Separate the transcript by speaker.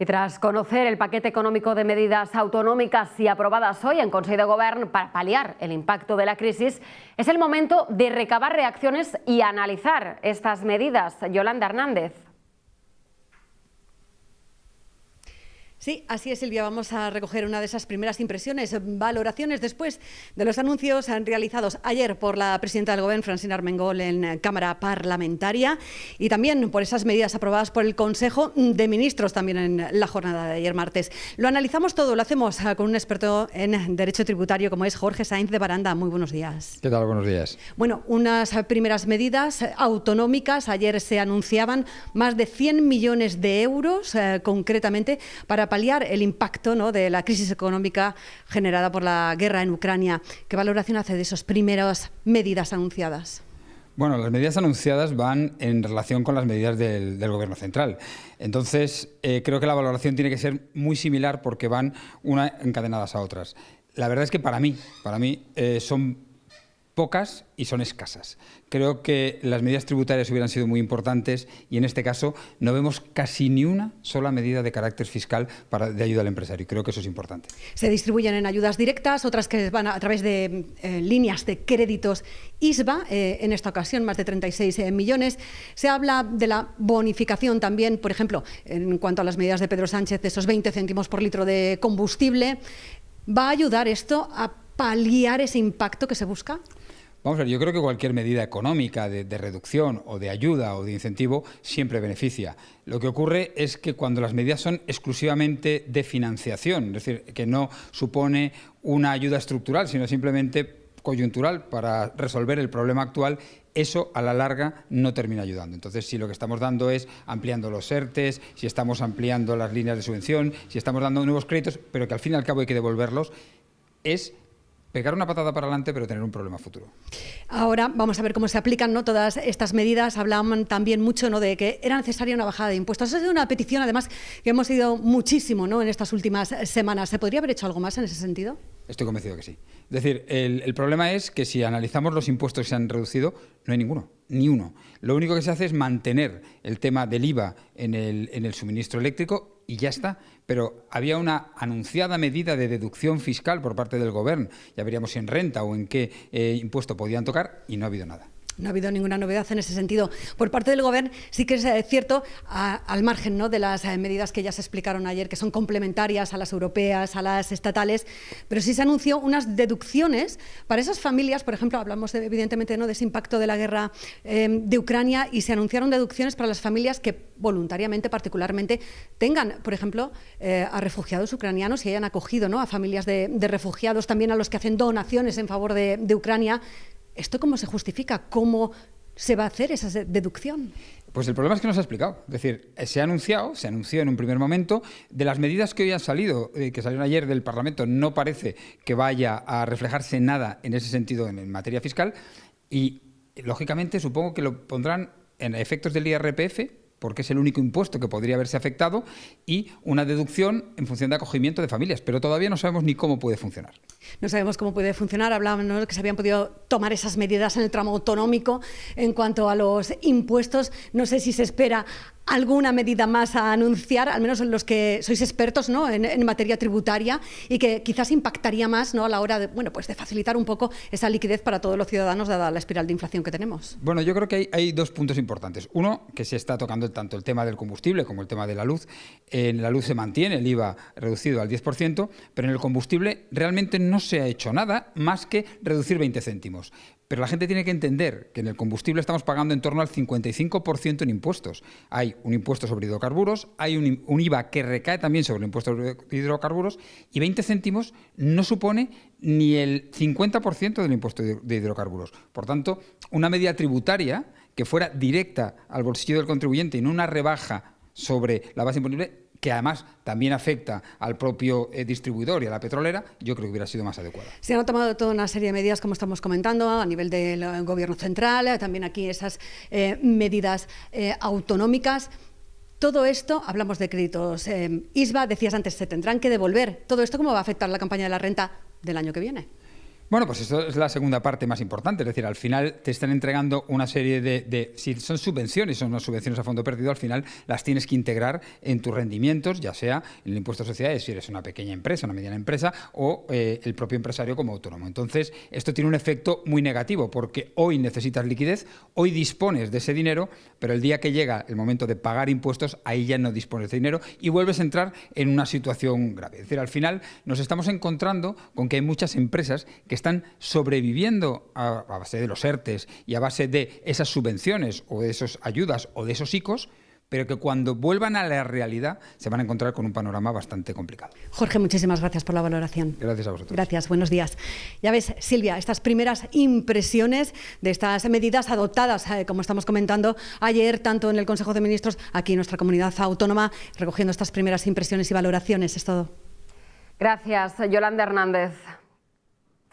Speaker 1: Y tras conocer el paquete económico de medidas autonómicas y aprobadas hoy en Consell de Govern para paliar el impacto de la crisis, es el momento de recabar reacciones y analizar estas medidas. Yolanda Hernández.
Speaker 2: Sí, así es, Silvia. Vamos a recoger una de esas primeras impresiones, valoraciones después de los anuncios realizados ayer por la presidenta del Gobierno, Francina Armengol, en Cámara Parlamentaria, y también por esas medidas aprobadas por el Consejo de Ministros también en la jornada de ayer martes. Lo analizamos todo, lo hacemos con un experto en Derecho Tributario como es Jorge Sainz de Baranda. Muy buenos días.
Speaker 3: ¿Qué tal? Buenos días.
Speaker 2: Bueno, unas primeras medidas autonómicas. Ayer se anunciaban más de 100 millones de euros, concretamente, para paliar el impacto, ¿no?, de la crisis económica generada por la guerra en Ucrania. ¿Qué valoración hace de esas primeras medidas anunciadas?
Speaker 3: Bueno, las medidas anunciadas van en relación con las medidas del Gobierno central. Entonces, creo que la valoración tiene que ser muy similar porque van una encadenadas a otras. La verdad es que para mí son pocas y son escasas. Creo que las medidas tributarias hubieran sido muy importantes y en este caso no vemos casi ni una sola medida de carácter fiscal de ayuda al empresario. Creo que eso es importante.
Speaker 2: Se distribuyen en ayudas directas, otras que van a través de líneas de créditos ISVA, en esta ocasión más de 36 millones. Se habla de la bonificación también, por ejemplo, en cuanto a las medidas de Pedro Sánchez, de esos 20 céntimos por litro de combustible. ¿Va a ayudar esto a paliar ese impacto que se busca?
Speaker 3: Vamos a ver, yo creo que cualquier medida económica de reducción o de ayuda o de incentivo siempre beneficia. Lo que ocurre es que cuando las medidas son exclusivamente de financiación, es decir, que no supone una ayuda estructural, sino simplemente coyuntural para resolver el problema actual, eso a la larga no termina ayudando. Entonces, si lo que estamos dando es ampliando los ERTES, si estamos ampliando las líneas de subvención, si estamos dando nuevos créditos, pero que al fin y al cabo hay que devolverlos, es pegar una patada para adelante, pero tener un problema futuro.
Speaker 2: Ahora vamos a ver cómo se aplican, ¿no?, todas estas medidas. Hablaban también mucho, ¿no?, de que era necesaria una bajada de impuestos. Esa ha sido una petición, además, que hemos oído muchísimo, ¿no?, en estas últimas semanas. ¿Se podría haber hecho algo más en ese sentido?
Speaker 3: Estoy convencido que sí. Es decir, el problema es que si analizamos los impuestos que se han reducido, no hay ninguno, ni uno. Lo único que se hace es mantener el tema del IVA en el suministro eléctrico y ya está. Pero había una anunciada medida de deducción fiscal por parte del Gobierno. Ya veríamos si en renta o en qué impuesto podían tocar y no ha habido nada.
Speaker 2: No ha habido ninguna novedad en ese sentido. Por parte del Gobierno sí que es cierto, al margen, ¿no?, de las medidas que ya se explicaron ayer, que son complementarias a las europeas, a las estatales, pero sí se anunció unas deducciones para esas familias. Por ejemplo, hablamos evidentemente, ¿no?, de ese impacto de la guerra de Ucrania, y se anunciaron deducciones para las familias que voluntariamente, particularmente, tengan, por ejemplo, a refugiados ucranianos y hayan acogido, ¿no?, a familias de refugiados, también a los que hacen donaciones en favor de Ucrania. ¿Esto cómo se justifica? ¿Cómo se va a hacer esa deducción?
Speaker 3: Pues el problema es que no se ha explicado. Es decir, se anunció en un primer momento. De las medidas que hoy han salido, que salieron ayer del Parlamento, no parece que vaya a reflejarse nada en ese sentido en materia fiscal y, lógicamente, supongo que lo pondrán en efectos del IRPF, porque es el único impuesto que podría haberse afectado, y una deducción en función de acogimiento de familias, pero todavía no sabemos ni cómo puede funcionar.
Speaker 2: No sabemos cómo puede funcionar. Hablábamos, ¿no?, de que se habían podido tomar esas medidas en el tramo autonómico. En cuanto a los impuestos, no sé si se espera alguna medida más a anunciar, al menos los que sois expertos, ¿no?, en materia tributaria, y que quizás impactaría más, ¿no?, a la hora de, bueno, pues de facilitar un poco esa liquidez para todos los ciudadanos, dada la espiral de inflación que tenemos.
Speaker 3: Bueno, yo creo que hay dos puntos importantes. Uno, que se está tocando tanto el tema del combustible como el tema de la luz. En la luz se mantiene el IVA reducido al 10%, pero en el combustible realmente no se ha hecho nada más que reducir 20 céntimos. Pero la gente tiene que entender que en el combustible estamos pagando en torno al 55% en impuestos. Hay un impuesto sobre hidrocarburos, hay un IVA que recae también sobre el impuesto sobre hidrocarburos, y 20 céntimos no supone ni el 50% del impuesto de hidrocarburos. Por tanto, una medida tributaria que fuera directa al bolsillo del contribuyente y no una rebaja sobre la base imponible, que además también afecta al propio distribuidor y a la petrolera, yo creo que hubiera sido más adecuada.
Speaker 2: Se han tomado toda una serie de medidas, como estamos comentando, a nivel del Gobierno central, también aquí esas medidas autonómicas. Todo esto, hablamos de créditos ISVA, decías antes, se tendrán que devolver. ¿Todo esto cómo va a afectar la campaña de la renta del año que viene?
Speaker 3: Bueno, pues esto es la segunda parte más importante. Es decir, al final te están entregando una serie de si son subvenciones a fondo perdido, al final las tienes que integrar en tus rendimientos, ya sea en el impuesto a sociedades, si eres una pequeña empresa, una mediana empresa, o el propio empresario como autónomo. Entonces, esto tiene un efecto muy negativo, porque hoy necesitas liquidez, hoy dispones de ese dinero, pero el día que llega el momento de pagar impuestos, ahí ya no dispones de dinero y vuelves a entrar en una situación grave. Es decir, al final nos estamos encontrando con que hay muchas empresas que están sobreviviendo a base de los ERTEs y a base de esas subvenciones o de esas ayudas o de esos ICOs, pero que cuando vuelvan a la realidad se van a encontrar con un panorama bastante complicado.
Speaker 2: Jorge, muchísimas gracias por la valoración.
Speaker 3: Gracias a vosotros.
Speaker 2: Gracias, buenos días. Ya ves, Silvia, estas primeras impresiones de estas medidas adoptadas, como estamos comentando ayer, tanto en el Consejo de Ministros, aquí en nuestra comunidad autónoma, recogiendo estas primeras impresiones y valoraciones. Es todo.
Speaker 1: Gracias, Yolanda Hernández.